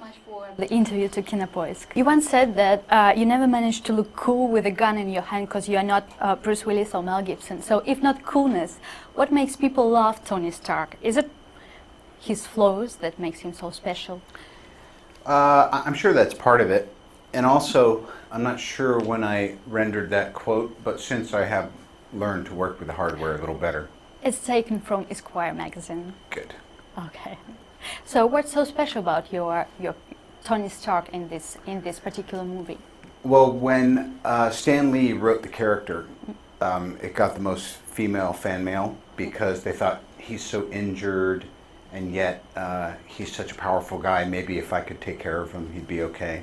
much for the interview to Kinopoisk. You once said that you never managed to look cool with a gun in your hand because you are not Bruce Willis or Mel Gibson. So if not coolness, what makes people love Tony Stark? Is it his flaws that makes him so special? I'm sure that's part of it. And also, I'm not sure when I rendered that quote, but since I have learned to work with the hardware a little better. It's taken from Esquire magazine. Good. Okay. So what's so special about your Tony Stark in this particular movie? Well, when Stan Lee wrote the character, it got the most female fan mail because they thought he's so injured and yet he's such a powerful guy. Maybe if I could take care of him, he'd be okay.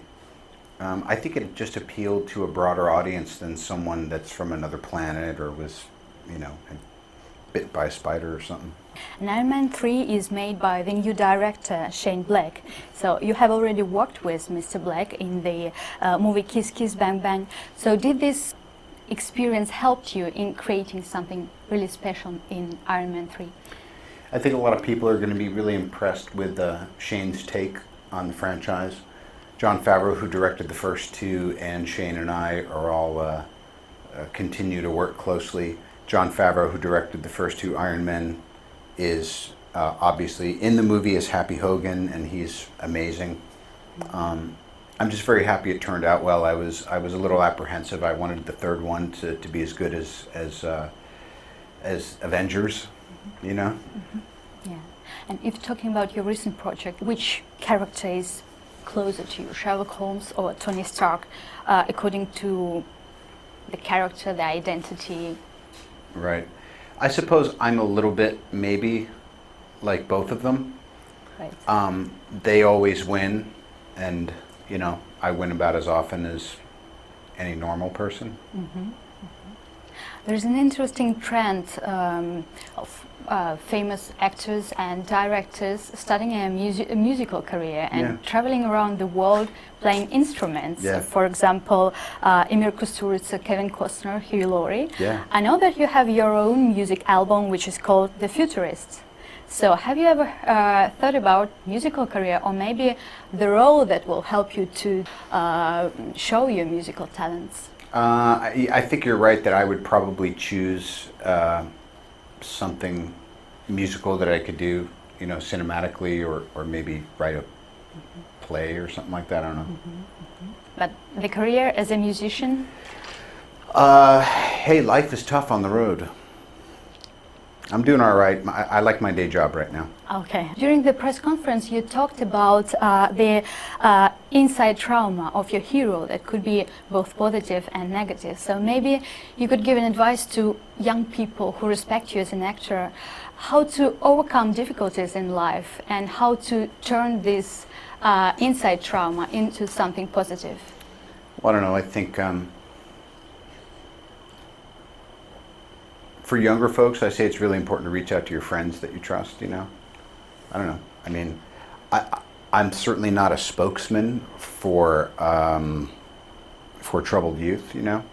I think it just appealed to a broader audience than someone that's from another planet or was, you know, bit by a spider or something. And Iron Man 3 is made by the new director, Shane Black. So you have already worked with Mr. Black in the movie Kiss Kiss Bang Bang. So did this experience help you in creating something really special in Iron Man 3? I think a lot of people are going to be really impressed with Shane's take on the franchise. Jon Favreau, who directed the first two, and Shane and I are all continue to work closely. Jon Favreau, who directed the first two Iron Men, is obviously in the movie as Happy Hogan, and he's amazing. I'm just very happy it turned out well. I was a little apprehensive. I wanted the third one to be as good as Avengers, you know. Mm-hmm. Yeah. And if talking about your recent project, which character is closer to you, Sherlock Holmes or Tony Stark, according to the character, the identity? Right. I suppose I'm a little bit maybe like both of them. Right. They always win, and you know, I win about as often as any normal person. Mm-hmm. Mm-hmm. There's an interesting trend of famous actors and directors starting a musical career and traveling around the world playing instruments. Yeah. For example, Emir Kusturica, Kevin Costner, Hugh Laurie. Yeah. I know that you have your own music album which is called The Futurists. So have you ever thought about musical career or maybe the role that will help you to show your musical talents? I think you're right that I would probably choose something musical that I could do, you know, cinematically, or maybe write a play or something like that. I don't know. Mm-hmm, mm-hmm. But the career as a musician? Hey, life is tough on the road. I'm doing all right. I like my day job right now. Okay. During the press conference, you talked about the inside trauma of your hero that could be both positive and negative. So maybe you could give an advice to young people who respect you as an actor, how to overcome difficulties in life and how to turn this inside trauma into something positive. Well, I don't know. I think for younger folks, I say it's really important to reach out to your friends that you trust, you know. I don't know. I mean, I'm certainly not a spokesman for troubled youth, you know.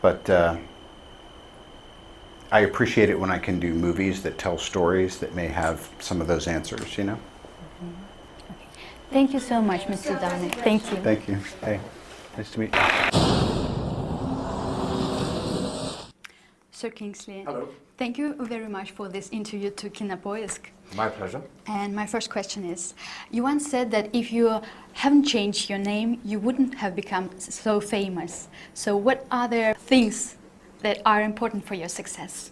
But I appreciate it when I can do movies that tell stories that may have some of those answers, you know. Mm-hmm. Okay. Thank you so much, Mr. Downey. Thank you. Thank you. Hey, nice to meet you. Sir Kingsley, hello. Thank you very much for this interview to Kinopoisk. My pleasure. And my first question is, you once said that if you haven't changed your name, you wouldn't have become so famous. So what are the things that are important for your success?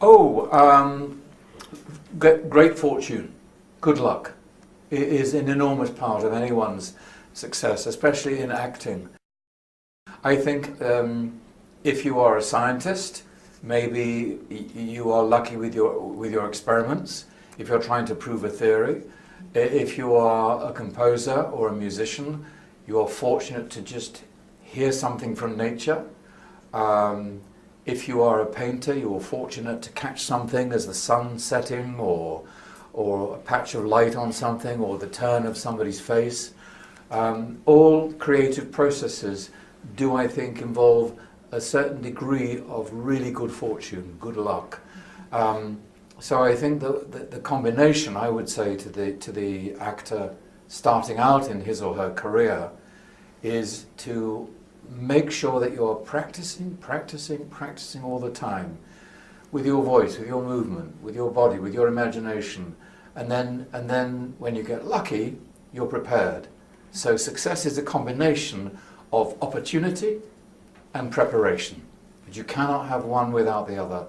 Oh, great fortune, good luck is an enormous part of anyone's success, especially in acting. I think if you are a scientist, maybe you are lucky with your experiments, if you're trying to prove a theory. If you are a composer or a musician, you are fortunate to just hear something from nature. If you are a painter, you are fortunate to catch something as the sun setting, or a patch of light on something, or the turn of somebody's face. All creative processes do, I think, involve a certain degree of really good fortune, good luck. So I think the combination, I would say, to the actor starting out in his or her career is to make sure that you're practicing all the time with your voice, with your movement, with your body, with your imagination. And then when you get lucky, you're prepared. So success is a combination of opportunity and preparation. But you cannot have one without the other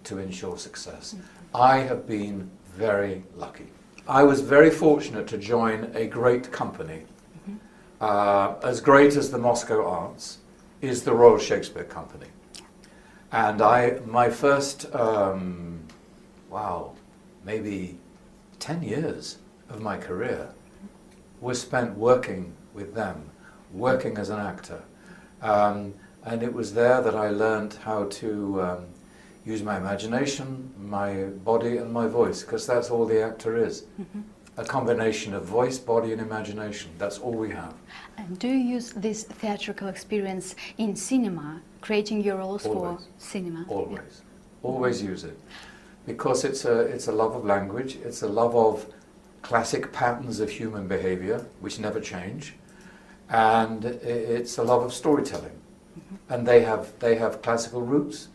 to ensure success. I have been very lucky. I was very fortunate to join a great company. As great as the Moscow Arts is the Royal Shakespeare Company. And my first, maybe 10 years of my career was spent working with them, working as an actor. And it was there that I learned how to use my imagination, my body and my voice, because that's all the actor is. A combination of voice, body and imagination. That's all we have. And do you use this theatrical experience in cinema, creating your roles for cinema? Always. Yeah. Always use it. Because it's a love of language, it's a love of classic patterns of human behavior, which never change, and it's a love of storytelling. And they have classical roots,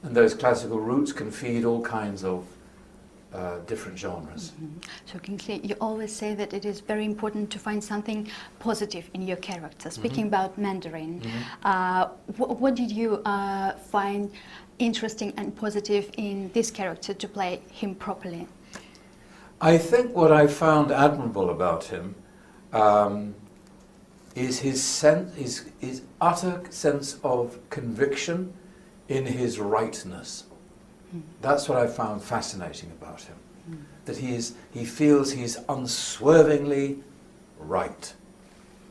and those classical roots can feed all kinds of different genres. So Kingsley, you always say that it is very important to find something positive in your character. Speaking about Mandarin, what did you find interesting and positive in this character to play him properly? I think what I found admirable about him is his utter sense of conviction in his rightness. That's what I found fascinating about him. That he feels he's unswervingly right,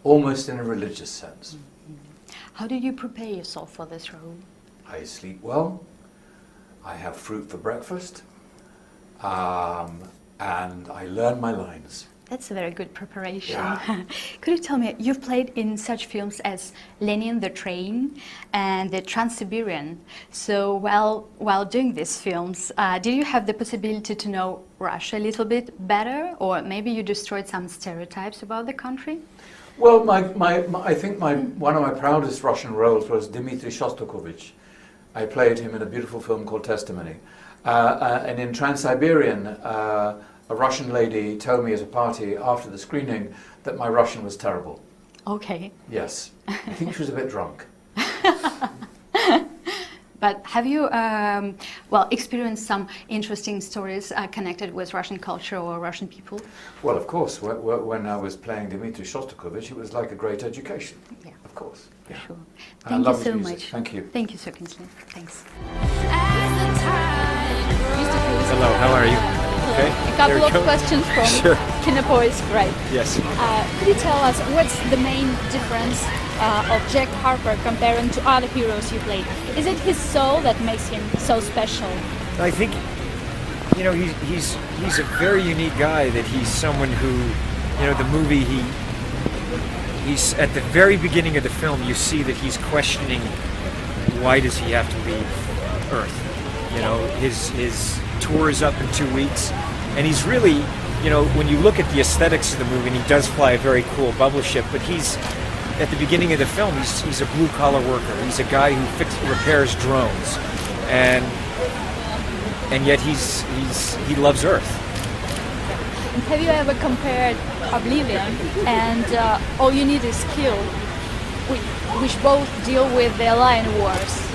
almost in a religious sense. How did you prepare yourself for this role? I sleep well, I have fruit for breakfast, and I learn my lines. That's a very good preparation. Yeah. Could you tell me, you've played in such films as Lenin the Train and the Trans-Siberian. So while doing these films, did you have the possibility to know Russia a little bit better? Or maybe you destroyed some stereotypes about the country? Well, I think one of my proudest Russian roles was Dmitry Shostakovich. I played him in a beautiful film called Testimony. And in Trans-Siberian, a Russian lady told me at a party after the screening that my Russian was terrible. Okay. Yes. I think she was a bit drunk. But have you, experienced some interesting stories connected with Russian culture or Russian people? Well, of course. When I was playing Dmitry Shostakovich, it was like a great education. Yeah. Of course. Yeah. Sure. Thank you so much. Thank you. Thank you, Sir Kingsley. Thanks. Hello, how are you? Okay. A couple of questions from Kinopolis. Great. Yes. Could you tell us what's the main difference of Jack Harper comparing to other heroes you played? Is it his soul that makes him so special? I think, you know, he's a very unique guy. That he's someone who, you know, the movie he's at the very beginning of the film. You see that he's questioning why does he have to leave Earth. You know, his tour is up in 2 weeks, and he's really, you know, when you look at the aesthetics of the movie, and he does fly a very cool bubble ship, but he's, at the beginning of the film, he's a blue-collar worker. He's a guy who repairs drones, and yet he loves Earth. Have you ever compared Oblivion and All You Need Is Kill, which both deal with the Alien Wars?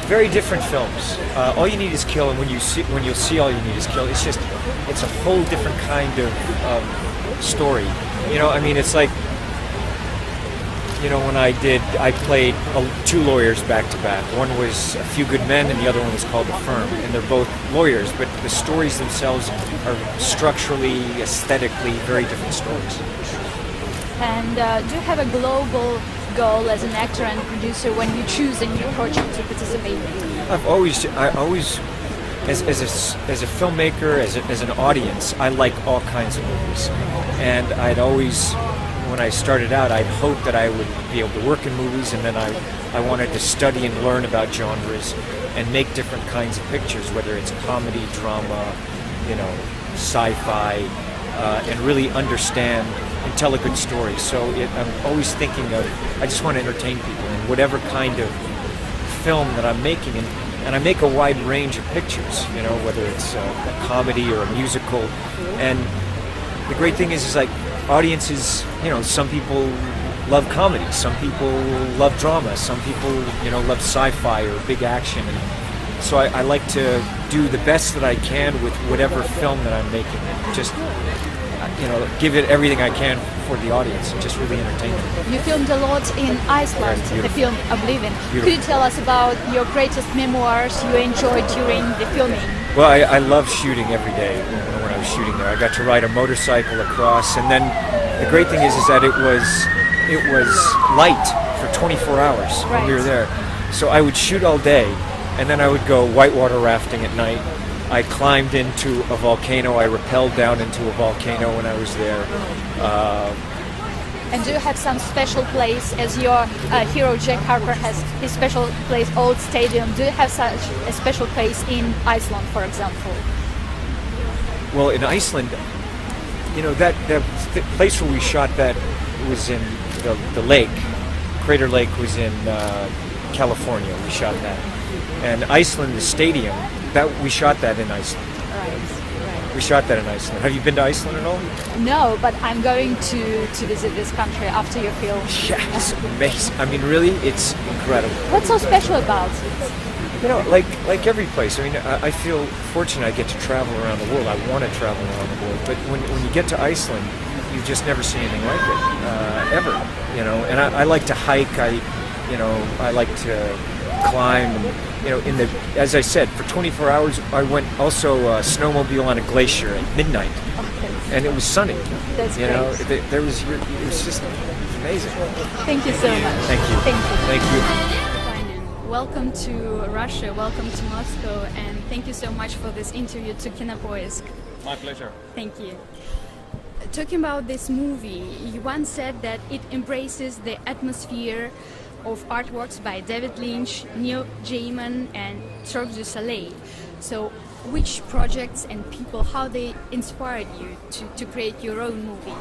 Very different films. All You Need Is Kill, and when you'll see All You Need Is Kill, it's a whole different kind of story. You know, I mean, it's like, you know, when I played two lawyers back to back. One was A Few Good Men, and the other one was called The Firm, and they're both lawyers, but the stories themselves are structurally, aesthetically, very different stories. And do you have a global goal as an actor and producer when you choose a new project to participate in? I always, as a filmmaker, as an audience, I like all kinds of movies, and I'd always, when I started out, I'd hoped that I would be able to work in movies, and then I wanted to study and learn about genres and make different kinds of pictures, whether it's comedy, drama, you know, sci-fi, and really understand and tell a good story. So I'm always thinking of, I just want to entertain people in whatever kind of film that I'm making, and I make a wide range of pictures, you know, whether it's a comedy or a musical. And the great thing is like audiences, you know, some people love comedy, some people love drama, some people, you know, love sci-fi or big action. And so I like to do the best that I can with whatever film that I'm making, and just, you know, give it everything I can for the audience and just really entertain them. You filmed a lot in Iceland, the film Oblivion. Could you tell us about your greatest memoirs you enjoyed during the filming? Well, I love shooting every day. You know, when I was shooting there, I got to ride a motorcycle across, and then the great thing is that it was light for 24 hours when we were there. So I would shoot all day, and then I would go whitewater rafting at night. I climbed into a volcano. I rappelled down into a volcano when I was there. And do you have some special place, as your hero Jack Harper has his special place, Old Stadium? Do you have such a special place in Iceland, for example? Well, in Iceland, you know, that the place where we shot that was in the lake. Crater Lake was in California. We shot that. And Iceland, the stadium, that we shot that in Iceland. Right. We shot that in Iceland. Have you been to Iceland at all? No, but I'm going to visit this country after your film. Yeah, it's amazing. I mean, really, it's incredible. What's so special about it? You know, like every place. I mean, I feel fortunate I get to travel around the world. I want to travel around the world. But when you get to Iceland, you just never see anything like it, ever. You know, and I like to hike. I like to climb. And, you know, as I said, for 24 hours, I went also snowmobile on a glacier at midnight, and it was sunny. That's you great. know, it was just amazing. Thank you so much. Thank you. Thank you. Thank you. Welcome to Russia. Welcome to Moscow, and thank you so much for this interview to Kinopoisk. My pleasure. Thank you. Talking about this movie, you once said that it embraces the atmosphere of artworks by David Lynch, Neil Gaiman and Cirque du Soleil. So which projects and people, how they inspired you to create your own movie?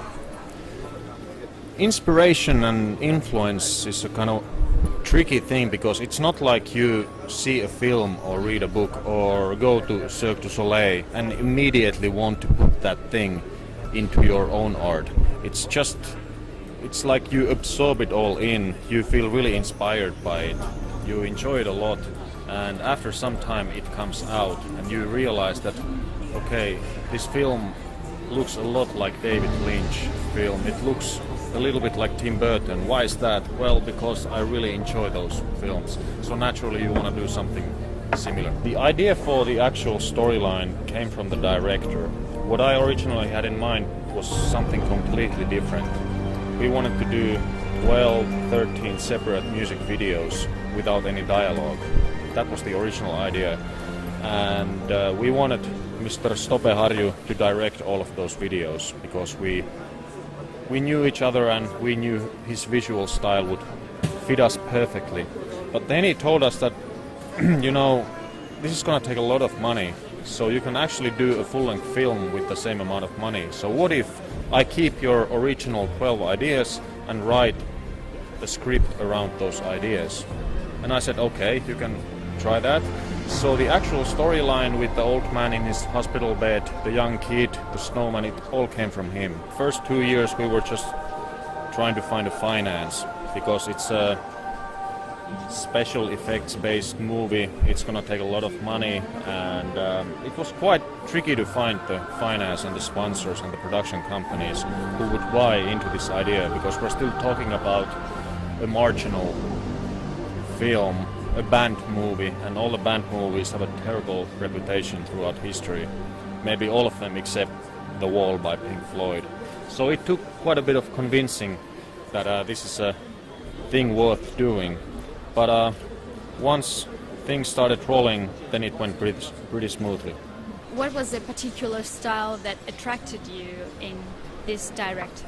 Inspiration and influence is a kind of tricky thing, because it's not like you see a film or read a book or go to Cirque du Soleil and immediately want to put that thing into your own art. It's like you absorb it all in, you feel really inspired by it, you enjoy it a lot, and after some time it comes out and you realize that, okay, this film looks a lot like David Lynch film, it looks a little bit like Tim Burton. Why is that? Well, because I really enjoy those films, so naturally you want to do something similar. The idea for the actual storyline came from the director. What I originally had in mind was something completely different. We wanted to do 12, 13 separate music videos without any dialogue. That was the original idea. And we wanted Mr. Stope Harju to direct all of those videos, because we knew each other and we knew his visual style would fit us perfectly. But then he told us that, you know, this is going to take a lot of money, so you can actually do a full-length film with the same amount of money. So what if I keep your original 12 ideas and write the script around those ideas? And I said, okay, you can try that. So the actual storyline with the old man in his hospital bed, the young kid, the snowman, it all came from him. First 2 years we were just trying to find a finance, because it's a special effects based movie. It's gonna take a lot of money, and it was quite tricky to find the finance and the sponsors and the production companies who would buy into this idea, because we're still talking about a marginal film, a band movie, and all the band movies have a terrible reputation throughout history. Maybe all of them except The Wall by Pink Floyd. So it took quite a bit of convincing that this is a thing worth doing. But once things started rolling, then it went pretty smoothly. What was the particular style that attracted you in this director?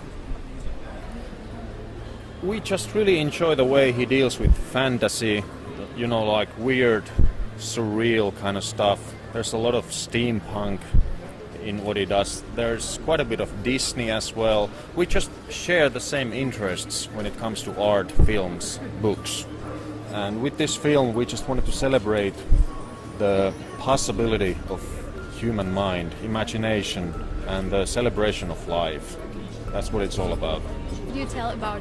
We just really enjoy the way he deals with fantasy, you know, like weird, surreal kind of stuff. There's a lot of steampunk in what he does. There's quite a bit of Disney as well. We just share the same interests when it comes to art, films, books. And with this film we just wanted to celebrate the possibility of human mind, imagination, and the celebration of life. That's what it's all about. Could you tell about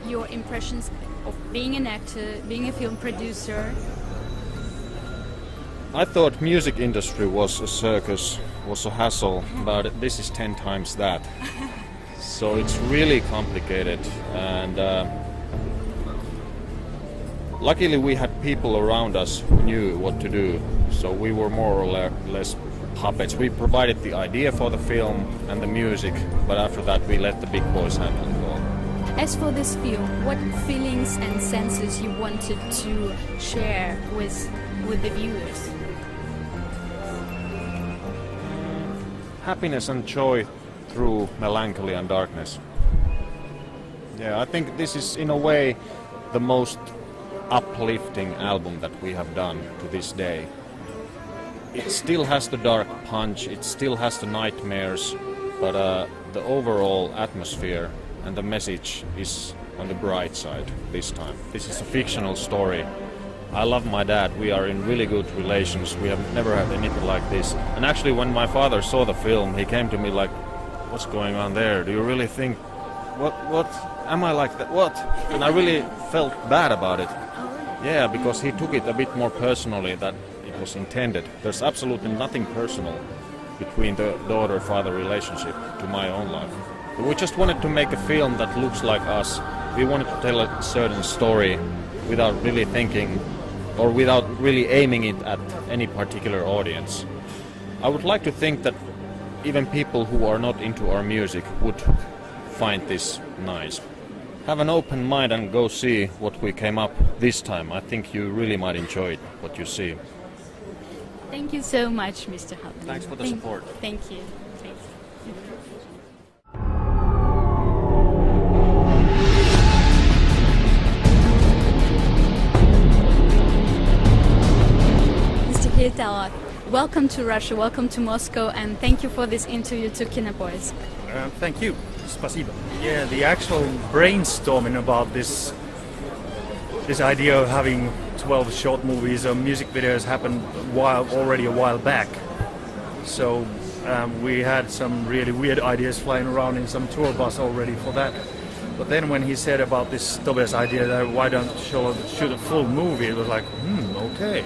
your impressions of being an actor, being a film producer? I thought music industry was a circus, was a hassle, but this is 10 times that. So it's really complicated, and luckily we had people around us who knew what to do, so we were more or less puppets. We provided the idea for the film and the music, but after that we let the big boys handle it all. As for this film, what feelings and senses you wanted to share with the viewers? Happiness and joy through melancholy and darkness. Yeah, I think this is in a way the most uplifting album that we have done to this day. It still has the dark punch, it still has the nightmares, but the overall atmosphere and the message is on the bright side this time. This is a fictional story. I love my dad, we are in really good relations, we have never had anything like this. And actually when my father saw the film, he came to me like, what's going on there? Do you really think, what, am I like that, what? And I really felt bad about it. Yeah, because he took it a bit more personally than it was intended. There's absolutely nothing personal between the daughter-father relationship to my own life. We just wanted to make a film that looks like us. We wanted to tell a certain story without really thinking or without really aiming it at any particular audience. I would like to think that even people who are not into our music would find this nice. Have an open mind and go see what we came up this time. I think you really might enjoy what you see. Thank you so much, Mr. Hutton. Thanks for the support. Thank you. Thanks. Mr. Hirtala, welcome to Russia, welcome to Moscow, and thank you for this interview to Kinopolis. Thank you. Spasibo. Yeah, the actual brainstorming about this idea of having 12 short movies or music videos happened already a while back. So we had some really weird ideas flying around in some tour bus already for that. But then when he said about this Tobias idea that why don't shoot a full movie, it was like, okay.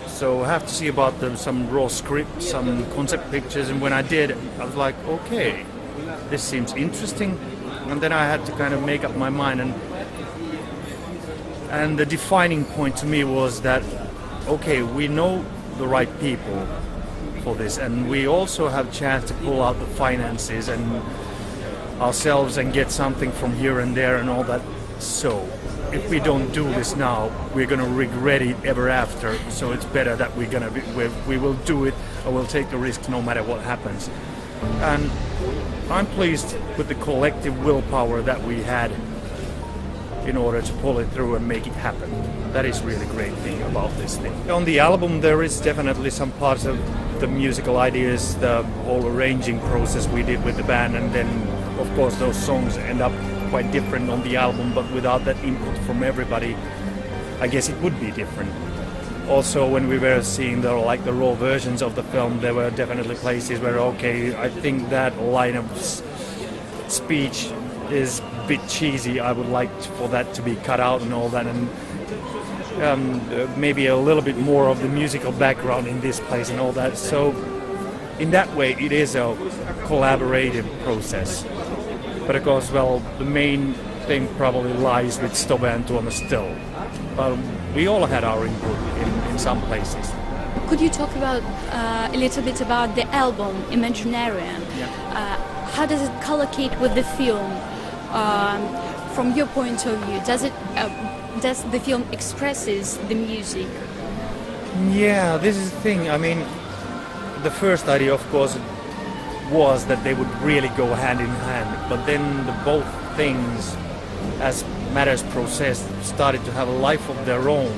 So I have to see about some raw script, some concept pictures, and when I did, I was like, okay, this seems interesting. And then I had to kind of make up my mind, and the defining point to me was that, okay, we know the right people for this, and we also have a chance to pull out the finances and ourselves and get something from here and there and all that. So if we don't do this now, we're going to regret it ever after. So it's better that we will do it, or we'll take the risk no matter what happens. And I'm pleased with the collective willpower that we had in order to pull it through and make it happen. That is really great thing about this thing. On the album there is definitely some parts of the musical ideas, the whole arranging process we did with the band, and then of course those songs end up quite different on the album, but without that input from everybody, I guess it would be different. Also, when we were seeing the raw versions of the film, there were definitely places where, okay, I think that line of speech is a bit cheesy. I would like for that to be cut out and all that, and maybe a little bit more of the musical background in this place and all that. So, in that way, it is a collaborative process. But of course, well, the main thing probably lies with Stobbe and Tuomas still. We all had our input in some places. Could you talk about a little bit about the album Imaginarium? Yeah. How does it collocate with the film? From your point of view, does the film expresses the music? Yeah, this is the thing. I mean, the first idea, of course, was that they would really go hand in hand. But then both things, as matters processed, started to have a life of their own.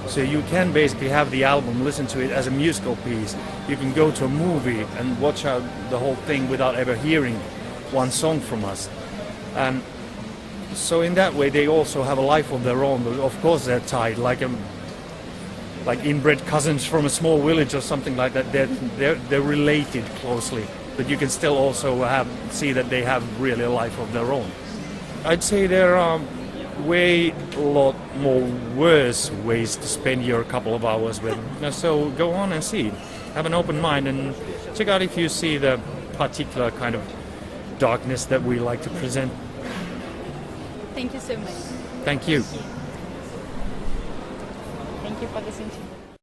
So you can basically have the album, listen to it as a musical piece. You can go to a movie and watch out the whole thing without ever hearing one song from us. And so in that way, they also have a life of their own. But of course, they're tied like inbred cousins from a small village or something like that. They're related closely, but you can still also see that they have really a life of their own. I'd say there are a lot more worse ways to spend your couple of hours with. So go on and see. Have an open mind and check out if you see the particular kind of darkness that we like to present. Thank you so much. Thank you. Thank you for this interview.